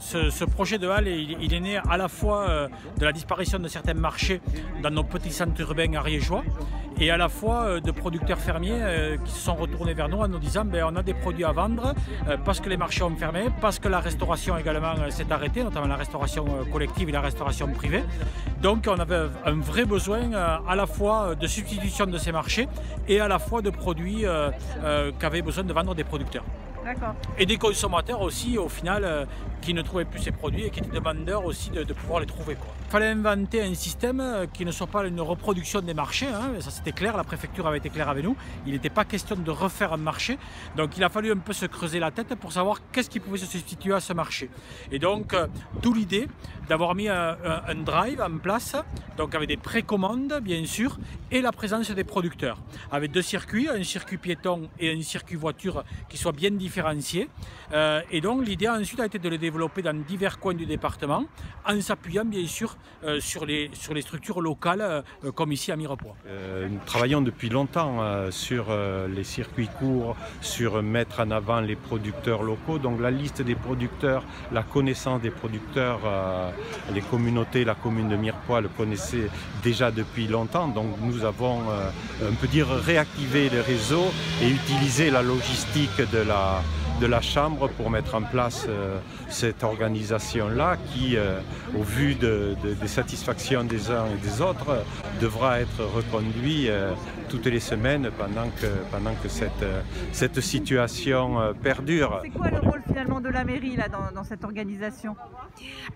Ce projet de halle, il est né à la fois de la disparition de certains marchés dans nos petits centres urbains ariégeois et à la fois de producteurs fermiers qui se sont retournés vers nous en nous disant on a des produits à vendre parce que les marchés ont fermé, parce que la restauration également s'est arrêtée, notamment la restauration collective et la restauration privée. Donc on avait un vrai besoin à la fois de substitution de ces marchés et à la fois de produits qu'avaient besoin de vendre des producteurs. Et des consommateurs aussi, au final, qui ne trouvaient plus ces produits et qui étaient demandeurs aussi de pouvoir les trouver, quoi. Il fallait inventer un système qui ne soit pas une reproduction des marchés, hein. Ça c'était clair, la préfecture avait été claire avec nous. Il n'était pas question de refaire un marché. Donc il a fallu un peu se creuser la tête pour savoir qu'est-ce qui pouvait se substituer à ce marché. Et donc, d'où l'idée d'avoir mis un drive en place, donc avec des précommandes bien sûr, et la présence des producteurs. Avec deux circuits, un circuit piéton et un circuit voiture qui soient bien différenciés. Et donc l'idée ensuite a été de les développer dans divers coins du département, en s'appuyant bien sûr sur les structures locales comme ici à Mirepoix. Nous travaillons depuis longtemps sur les circuits courts, sur mettre en avant les producteurs locaux. Donc la liste des producteurs, la connaissance des producteurs, les communautés, la commune de Mirepoix le connaissait déjà depuis longtemps. Donc nous avons, on peut dire, réactivé les réseaux et utilisé la logistique de la Chambre pour mettre en place cette organisation-là qui, au vu des satisfactions des uns et des autres, devra être reconduite toutes les semaines pendant que cette situation perdure. C'est quoi le rôle finalement de la mairie là, dans cette organisation?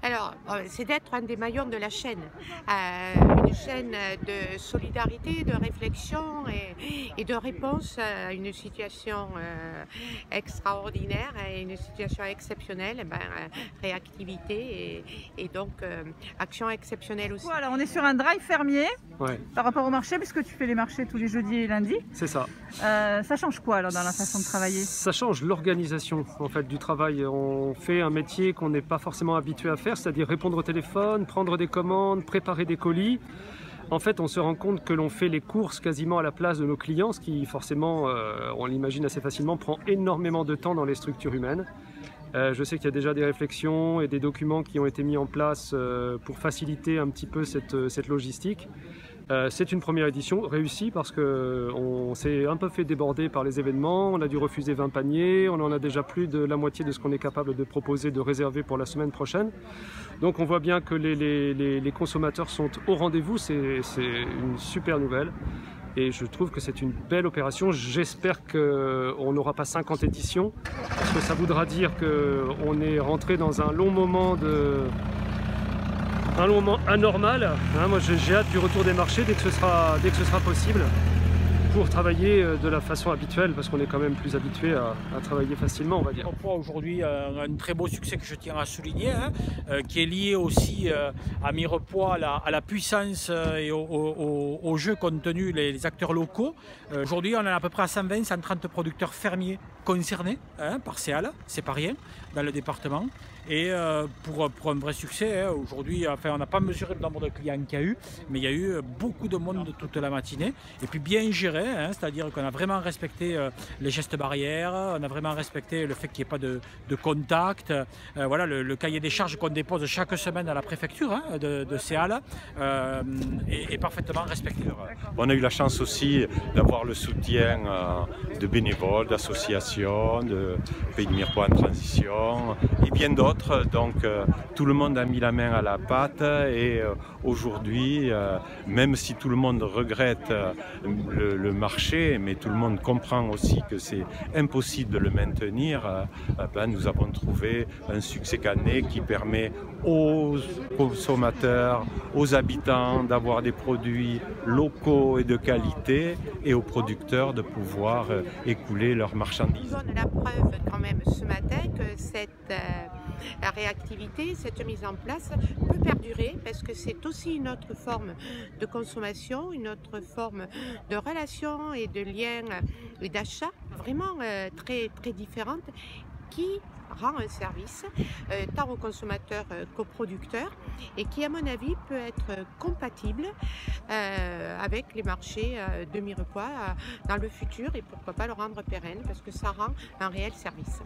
Alors, c'est d'être un des maillons de la chaîne, une chaîne de solidarité, de réflexion et de réponse à une situation extraordinaire et une situation exceptionnelle, réactivité et donc action exceptionnelle aussi. Voilà, on est sur un drive fermier ouais. Par rapport au marché, puisque tu fais les marchés tous les jeudis et lundis. C'est ça. Ça change quoi alors dans la façon de travailler? Ça change l'organisation en fait du travail. On fait un métier qu'on n'est pas forcément habitué à faire, c'est-à-dire répondre au téléphone, prendre des commandes, préparer des colis. En fait, on se rend compte que l'on fait les courses quasiment à la place de nos clients, ce qui forcément, on l'imagine assez facilement, prend énormément de temps dans les structures humaines. Je sais qu'il y a déjà des réflexions et des documents qui ont été mis en place pour faciliter un petit peu cette logistique. C'est une première édition réussie parce qu'on s'est un peu fait déborder par les événements, on a dû refuser 20 paniers, on en a déjà plus de la moitié de ce qu'on est capable de proposer, de réserver pour la semaine prochaine. Donc on voit bien que les consommateurs sont au rendez-vous, c'est une super nouvelle. Et je trouve que c'est une belle opération. J'espère qu'on n'aura pas 50 éditions, parce que ça voudra dire qu'on est rentré dans un long moment anormal. Hein, moi j'ai hâte du retour des marchés dès que ce sera possible, pour travailler de la façon habituelle, parce qu'on est quand même plus habitué à travailler facilement, on va dire. Mirepoix aujourd'hui un très beau succès que je tiens à souligner, hein, qui est lié aussi à Mirepoix, à la puissance et au jeu qu'ont tenu les acteurs locaux. Aujourd'hui, on en a à peu près à 120-130 producteurs fermiers concernés par ces halles, c'est pas rien, dans le département. Et pour un vrai succès, aujourd'hui, enfin, on n'a pas mesuré le nombre de clients qu'il y a eu, mais il y a eu beaucoup de monde toute la matinée. Et puis bien géré, c'est-à-dire qu'on a vraiment respecté les gestes barrières, on a vraiment respecté le fait qu'il n'y ait pas de contact. Voilà, le cahier des charges qu'on dépose chaque semaine à la préfecture de ces halles est parfaitement respecté. On a eu la chance aussi d'avoir le soutien de bénévoles, d'associations, de Pays de Mirepoix en transition et bien d'autres. Donc tout le monde a mis la main à la pâte et aujourd'hui, même si tout le monde regrette le marché, mais tout le monde comprend aussi que c'est impossible de le maintenir, nous avons trouvé un succès cané qui permet aux consommateurs, aux habitants d'avoir des produits locaux et de qualité et aux producteurs de pouvoir écouler leurs marchandises. On donne la preuve quand même ce matin que cette réactivité, cette mise en place peut perdurer, parce que c'est aussi une autre forme de consommation, une autre forme de relation et de lien et d'achat vraiment très différente, qui rend un service tant aux consommateurs qu'aux producteurs, et qui à mon avis peut être compatible avec les marchés de Mirepoix dans le futur, et pourquoi pas le rendre pérenne, parce que ça rend un réel service.